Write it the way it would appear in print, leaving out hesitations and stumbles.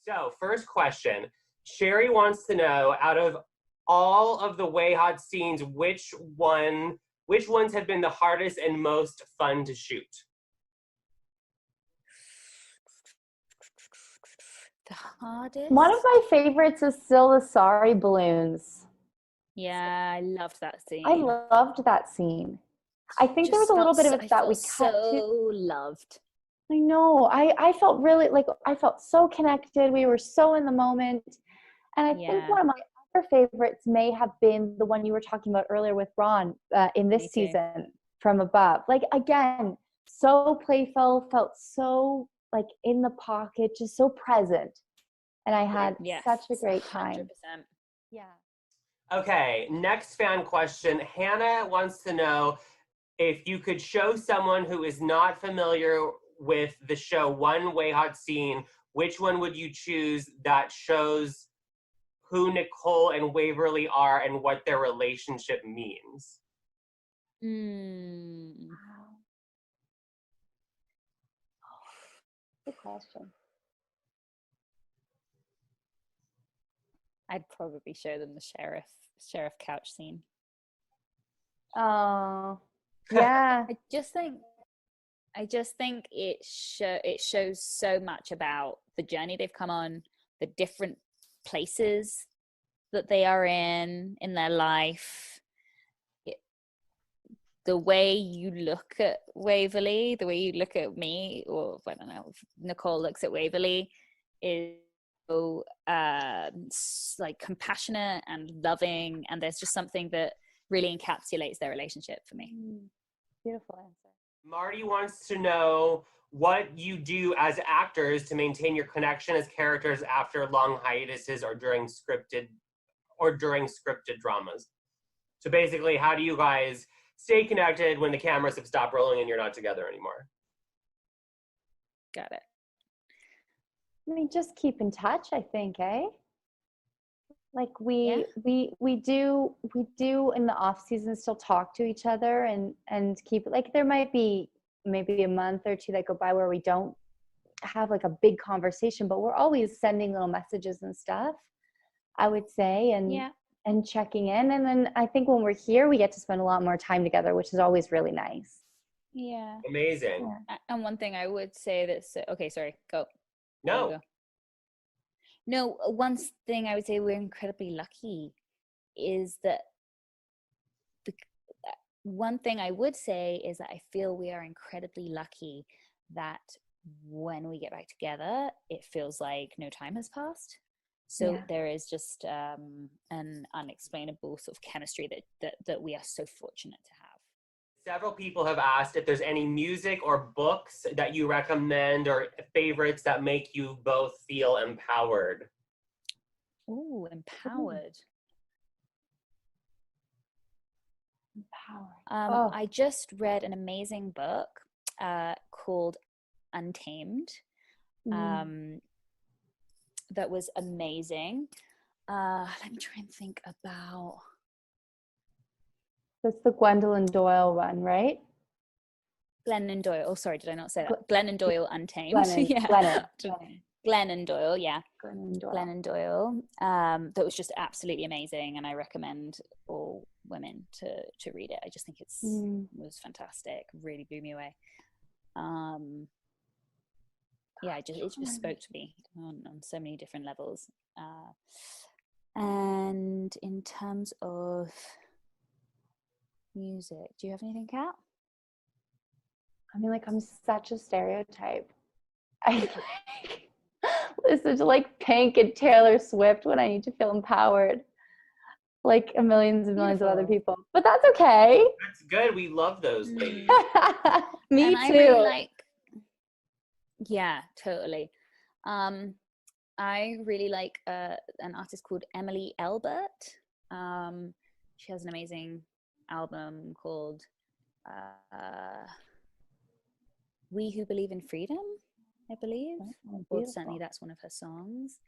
So, first question. Sherry wants to know, out of all of the Way Hot scenes, which ones have been the hardest and most fun to shoot? The hardest? One of my favorites is still the Sorry balloons. Yeah, I loved that scene. I loved that scene. I think there was a little bit of it that we cut so loved. I know. I felt really I felt so connected. We were so in the moment. And I think one of my other favorites may have been the one you were talking about earlier with Ron in this season, From Above. Like, again, so playful, felt so in the pocket, just so present. And I had such a great time. 100%. Yeah. Okay, next fan question. Hannah wants to know, if you could show someone who is not familiar with the show one Way Hot scene, which one would you choose that shows who Nicole and Waverly are and what their relationship means? Wow. Good question. I'd probably show them the sheriff couch scene. Oh, yeah. I just think it shows so much about the journey they've come on, the different places that they are in their life. The way you look at Waverly, the way you look at me, or I don't know, Nicole looks at Waverly, is so compassionate and loving, and there's just something that really encapsulates their relationship for me. Beautiful answer. Marty wants to know what you do as actors to maintain your connection as characters after long hiatuses or during scripted dramas. So basically, how do you guys stay connected when the cameras have stopped rolling and you're not together anymore? Got it. I mean, just keep in touch, I think, eh? Like we do in the off season still talk to each other and keep, like, there might be maybe a month or two that go by where we don't have like a big conversation, but we're always sending little messages and stuff, I would say, and checking in. And then I think when we're here, we get to spend a lot more time together, which is always really nice. Yeah. Amazing. Yeah. And one thing I would say that's okay, sorry, go. No. Go. No, one thing I would say we're incredibly lucky is that one thing I would say is that I feel we are incredibly lucky that when we get back together, it feels like no time has passed. So there is just an unexplainable sort of chemistry that we are so fortunate to have. Several people have asked if there's any music or books that you recommend or favorites that make you both feel empowered. Ooh, empowered. I just read an amazing book called Untamed. That was amazing. Let me try and think about. That's the Gwendolyn Doyle one, right? Glennon Doyle. Oh, sorry, did I not say that? Glennon Doyle Untamed. Glennon Doyle, yeah. Glennon Doyle. That was just absolutely amazing, and I recommend all women to read it. I just think it was fantastic. Really blew me away. It just spoke to me on so many different levels. And in terms of music, do you have anything, Kat? I mean, I'm such a stereotype. I listen to Pink and Taylor Swift when I need to feel empowered, like millions and millions of other people. But that's okay. That's good. We love those ladies. Me and too. I really yeah, totally. I really like an artist called Emily Elbert. She has an amazing album called We Who Believe in Freedom, I believe. Or certainly that's one of her songs.